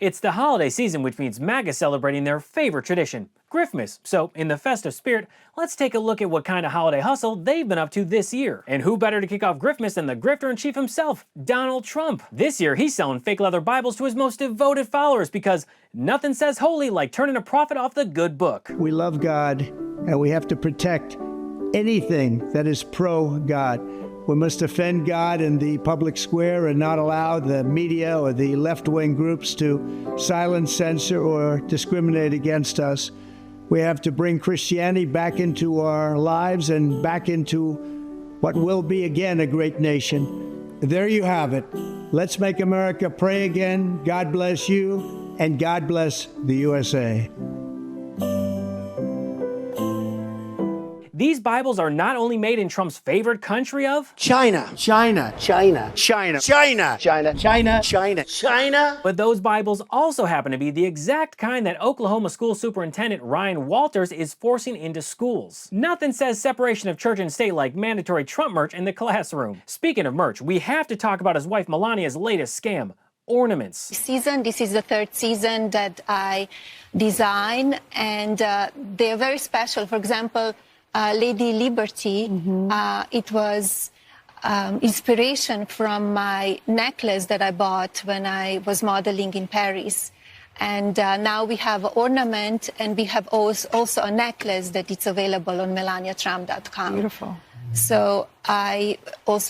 It's the holiday season, which means MAGA celebrating their favorite tradition, Griftmas. So, in the festive spirit, let's take a look at what kind of holiday hustle they've been up to this year. And who better to kick off Griftmas than the grifter-in-chief himself, Donald Trump. This year, he's selling fake leather Bibles to his most devoted followers because nothing says holy like turning a profit off the good book. We love God, and we have to protect anything that is pro-God. We must defend God in the public square and not allow the media or the left-wing groups to silence, censor, or discriminate against us. We have to bring Christianity back into our lives and back into what will be again a great nation. There you have it. Let's make America pray again. God bless you, and God bless the USA. These Bibles are not only made in Trump's favorite country of China. but those Bibles also happen to be the exact kind that Oklahoma school superintendent Ryan Walters is forcing into schools. Nothing says separation of church and state like mandatory Trump merch in the classroom. Speaking of merch, we have to talk about his wife Melania's latest scam. Ornaments. This is the third season that I design, and they're very special. For example, Lady Liberty, it was inspiration from my necklace that I bought when I was modeling in Paris. And now we have an ornament, and we have also a necklace that it's available on MelaniaTrump.com. Beautiful. So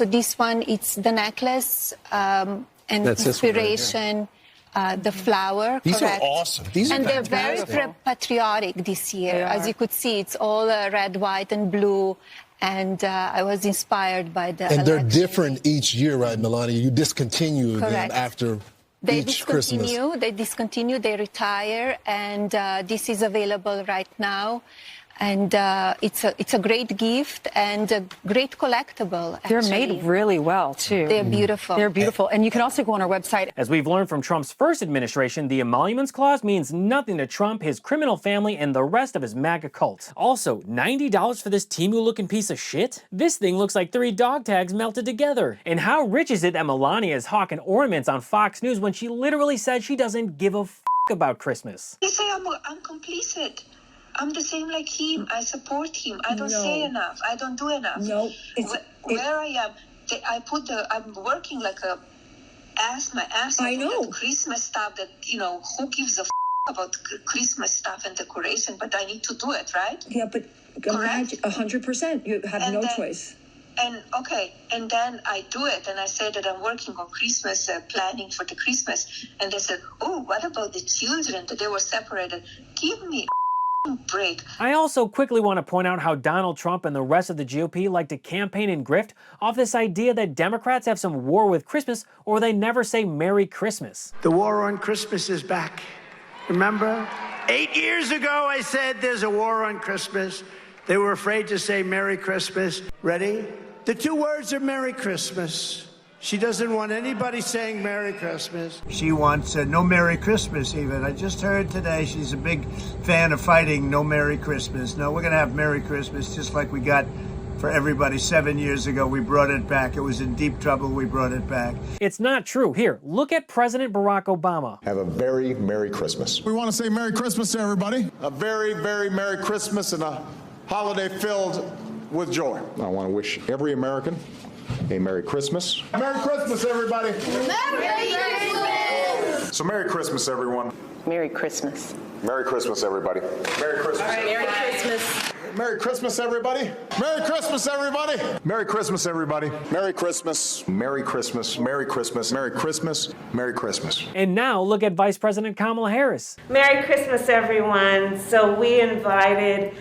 this one, it's the necklace and That's inspiration. The flower, These correct. are awesome. These and are they're very patriotic this year. As you could see, it's all red, white, and blue. And I was inspired by the And they're election. different each year, right, Melania? You discontinue them after each Christmas. They discontinue, they retire, and this is available right now. And it's a great gift and a great collectible, actually. They're made really well, too. They're beautiful. They're beautiful. And you can also go on our website. As we've learned from Trump's first administration, the emoluments clause means nothing to Trump, his criminal family, and the rest of his MAGA cult. Also, $90 for this Temu-looking piece of shit? This thing looks like 3 dog tags melted together. And how rich is it that Melania is hawking ornaments on Fox News when she literally said she doesn't give a f*** about Christmas? They say I'm complicit. I'm the same like him. I support him. I don't say enough. I don't do enough. No, where I am, I'm working like my ass off. I know. That Christmas stuff that, who gives a f*** about Christmas stuff and decoration, but I need to do it, right? Yeah, but Correct? 100%. You have no choice. And then I do it, and I say that I'm working on Christmas, planning for the Christmas, and they said, oh, what about the children, that they were separated? Give me break. I also quickly want to point out how Donald Trump and the rest of the GOP like to campaign and grift off this idea that Democrats have some war with Christmas or they never say Merry Christmas. The war on Christmas is back. Remember? 8 years ago, I said there's a war on Christmas. They were afraid to say Merry Christmas. Ready? The 2 words are Merry Christmas. She doesn't want anybody saying Merry Christmas. She wants no Merry Christmas even. I just heard today she's a big fan of fighting no Merry Christmas. No, we're going to have Merry Christmas just like we got for everybody 7 years ago. We brought it back. It was in deep trouble. We brought it back. It's not true. Here, look at President Barack Obama. Have a very Merry Christmas. We want to say Merry Christmas to everybody. A very, very Merry Christmas and a holiday filled with joy. I want to wish every American a Merry Christmas. Merry Christmas, everybody. Merry Christmas! So Merry Christmas, everyone. Merry Christmas. Merry Christmas, everybody. Merry Christmas. Merry Christmas. Merry Christmas, everybody. Merry Christmas, everybody. Merry Christmas, everybody. Merry Christmas. Merry Christmas. Merry Christmas. Merry Christmas. Merry Christmas. And now look at Vice President Kamala Harris. Merry Christmas, everyone. So we invited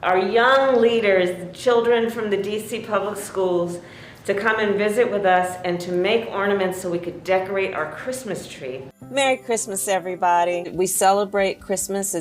our young leaders, children from the DC public schools, to come and visit with us and to make ornaments so we could decorate our Christmas tree. Merry Christmas, everybody. We celebrate Christmas.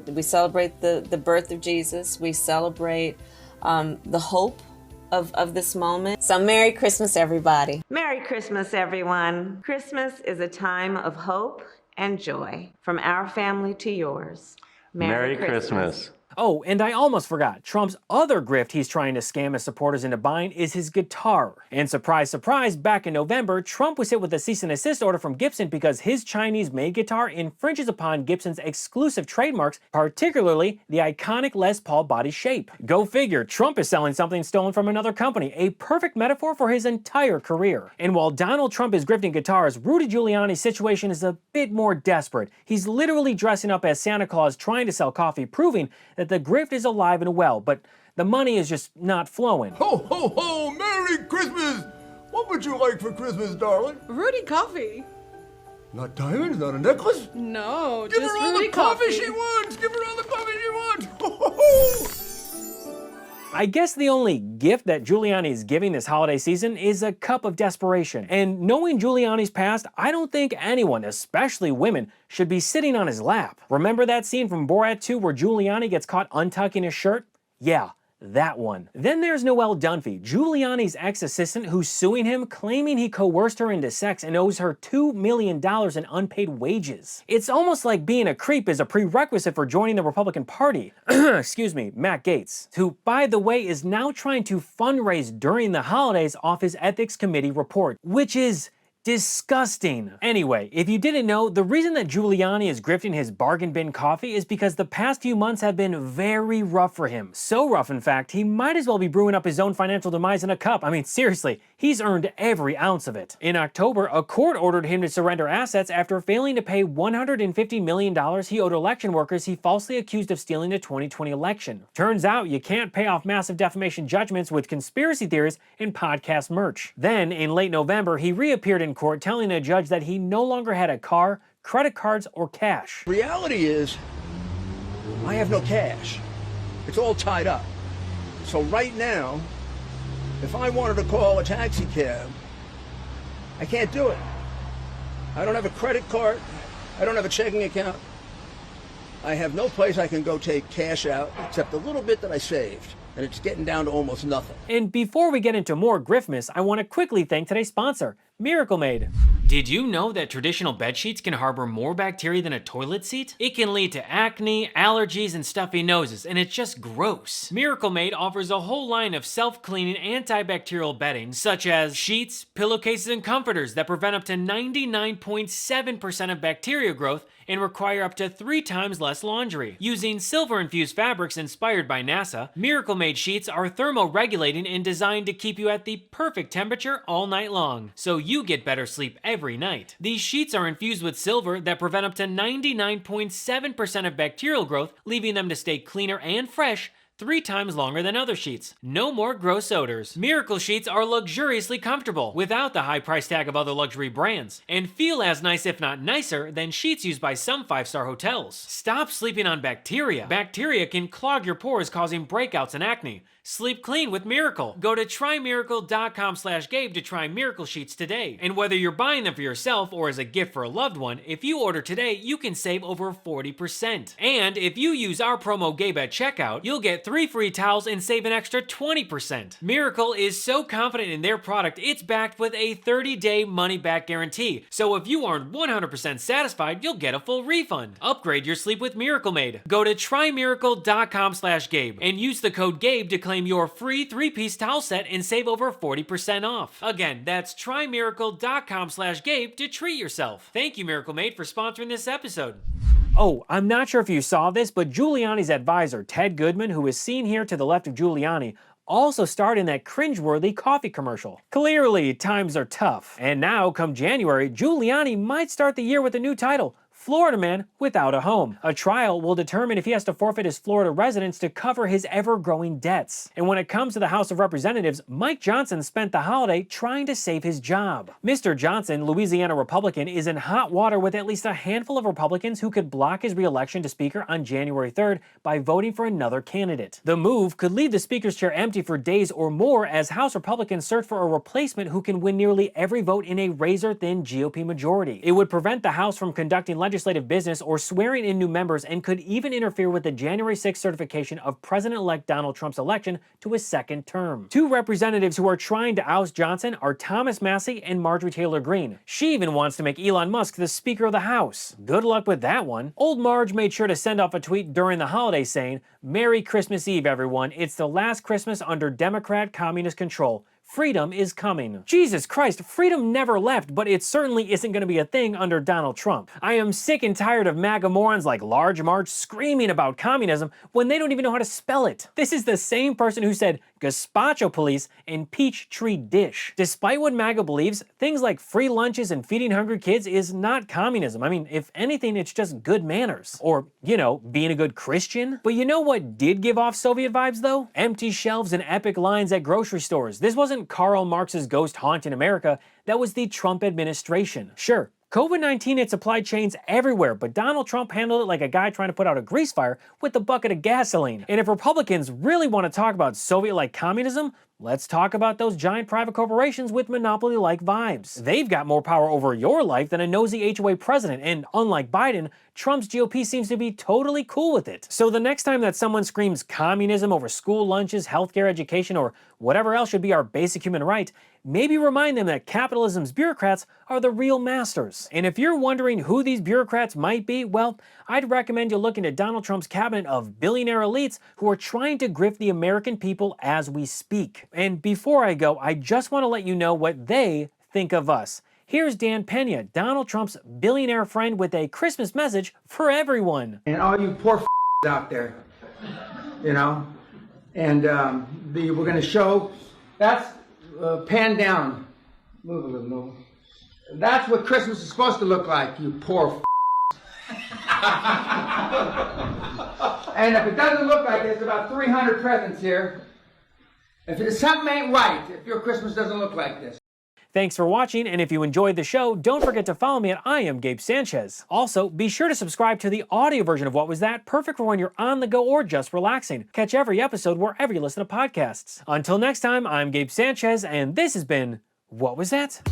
We celebrate the birth of Jesus. We celebrate the hope of this moment. So Merry Christmas, everybody. Merry Christmas, everyone. Christmas is a time of hope and joy from our family to yours. Merry Christmas. Oh, and I almost forgot, Trump's other grift he's trying to scam his supporters into buying is his guitar. And surprise, surprise, back in November, Trump was hit with a cease and desist order from Gibson because his Chinese-made guitar infringes upon Gibson's exclusive trademarks, particularly the iconic Les Paul body shape. Go figure, Trump is selling something stolen from another company, a perfect metaphor for his entire career. And while Donald Trump is grifting guitars, Rudy Giuliani's situation is a bit more desperate. He's literally dressing up as Santa Claus trying to sell coffee, proving that the grift is alive and well, but the money is just not flowing. Ho, ho, ho! Merry Christmas! What would you like for Christmas, darling? Rudy coffee. Not diamonds, not a necklace? No, Give just her all Rudy the coffee coffee she wants! Give her all the coffee she wants! Ho, ho, ho! I guess the only gift that Giuliani is giving this holiday season is a cup of desperation. And knowing Giuliani's past, I don't think anyone, especially women, should be sitting on his lap. Remember that scene from Borat 2 where Giuliani gets caught untucking his shirt? Yeah, that one. Then there's Noelle Dunphy, Giuliani's ex-assistant who's suing him, claiming he coerced her into sex and owes her $2 million in unpaid wages. It's almost like being a creep is a prerequisite for joining the Republican Party. Excuse me, Matt Gaetz, who, by the way, is now trying to fundraise during the holidays off his Ethics Committee report, which is disgusting. Anyway, if you didn't know, the reason that Giuliani is grifting his bargain bin coffee is because the past few months have been very rough for him. So rough, in fact, he might as well be brewing up his own financial demise in a cup. I mean, seriously, he's earned every ounce of it. In October, a court ordered him to surrender assets after failing to pay $150 million he owed election workers he falsely accused of stealing the 2020 election. Turns out you can't pay off massive defamation judgments with conspiracy theories and podcast merch. Then, in late November, he reappeared in court telling a judge that he no longer had a car, credit cards, or cash. Reality is, I have no cash. It's all tied up. So right now, if I wanted to call a taxi cab, I can't do it. I don't have a credit card. I don't have a checking account. I have no place I can go take cash out except a little bit that I saved. And it's getting down to almost nothing. And before we get into more Griftmas, I want to quickly thank today's sponsor, Miracle Made. Did you know that traditional bed sheets can harbor more bacteria than a toilet seat? It can lead to acne, allergies, and stuffy noses, and it's just gross. Miracle Made offers a whole line of self-cleaning antibacterial bedding, such as sheets, pillowcases, and comforters that prevent up to 99.7% of bacteria growth and require up to 3 times less laundry. Using silver-infused fabrics inspired by NASA, Miracle Made sheets are thermoregulating and designed to keep you at the perfect temperature all night long, so you get better sleep every night. These sheets are infused with silver that prevent up to 99.7% of bacterial growth, leaving them to stay cleaner and fresh 3 times longer than other sheets. No more gross odors. Miracle sheets are luxuriously comfortable without the high price tag of other luxury brands, and feel as nice if not nicer than sheets used by some 5-star hotels. Stop sleeping on bacteria. Bacteria can clog your pores, causing breakouts and acne. Sleep clean with Miracle. Go to trymiracle.com/Gabe to try Miracle Sheets today. And whether you're buying them for yourself or as a gift for a loved one, if you order today, you can save over 40%. And if you use our promo Gabe at checkout, you'll get 3 free towels and save an extra 20%. Miracle is so confident in their product, it's backed with a 30-day money-back guarantee. So if you aren't 100% satisfied, you'll get a full refund. Upgrade your sleep with Miracle Made. Go to trymiracle.com/Gabe and use the code Gabe to claim your free 3-piece towel set and save over 40% off. Again, that's trymiracle.com/Gabe to treat yourself. Thank you, Miracle Made, for sponsoring this episode. Oh, I'm not sure if you saw this, but Giuliani's advisor, Ted Goodman, who is seen here to the left of Giuliani, also starred in that cringeworthy coffee commercial. Clearly, times are tough. And now, come January, Giuliani might start the year with a new title, Florida Man Without a Home. A trial will determine if he has to forfeit his Florida residence to cover his ever-growing debts. And when it comes to the House of Representatives, Mike Johnson spent the holiday trying to save his job. Mr. Johnson, Louisiana Republican, is in hot water with at least a handful of Republicans who could block his re-election to Speaker on January 3rd by voting for another candidate. The move could leave the Speaker's chair empty for days or more as House Republicans search for a replacement who can win nearly every vote in a razor-thin GOP majority. It would prevent the House from conducting legislation legislative business or swearing in new members, and could even interfere with the January 6th certification of President-elect Donald Trump's election to his second term. Two representatives who are trying to oust Johnson are Thomas Massie and Marjorie Taylor Greene. She even wants to make Elon Musk the Speaker of the House. Good luck with that one. Old Marge made sure to send off a tweet during the holiday saying, "Merry Christmas Eve, everyone. It's the last Christmas under Democrat communist control. Freedom is coming." Jesus Christ, freedom never left, but it certainly isn't going to be a thing under Donald Trump. I am sick and tired of MAGA morons like Large Marge screaming about communism when they don't even know how to spell it. This is the same person who said gazpacho police and peach tree dish. Despite what MAGA believes, things like free lunches and feeding hungry kids is not communism. I mean, if anything, it's just good manners. Or, you know, being a good Christian. But you know what did give off Soviet vibes though? Empty shelves and epic lines at grocery stores. This wasn't Karl Marx's ghost haunting America, that was the Trump administration. Sure, COVID-19 hit supply chains everywhere, but Donald Trump handled it like a guy trying to put out a grease fire with a bucket of gasoline. And if Republicans really want to talk about Soviet-like communism, let's talk about those giant private corporations with monopoly-like vibes. They've got more power over your life than a nosy HOA president, and unlike Biden, Trump's GOP seems to be totally cool with it. So the next time that someone screams communism over school lunches, healthcare, education, or whatever else should be our basic human right, maybe remind them that capitalism's bureaucrats are the real masters. And if you're wondering who these bureaucrats might be, well, I'd recommend you look into Donald Trump's cabinet of billionaire elites who are trying to grift the American people as we speak. And before I go, I just want to let you know what they think of us. Here's Dan Pena, Donald Trump's billionaire friend, with a Christmas message for everyone. And all you poor out there, you know, and we're going to show, that's pan down, move a little, move. That's what Christmas is supposed to look like, you poor And if it doesn't look like this, about 300 presents here. If something ain't right, if your Christmas doesn't look like this. Thanks for watching, and if you enjoyed the show, don't forget to follow me at I Am Gabe Sanchez. Also, be sure to subscribe to the audio version of What Was That, perfect for when you're on the go or just relaxing. Catch every episode wherever you listen to podcasts. Until next time, I'm Gabe Sanchez, and this has been What Was That?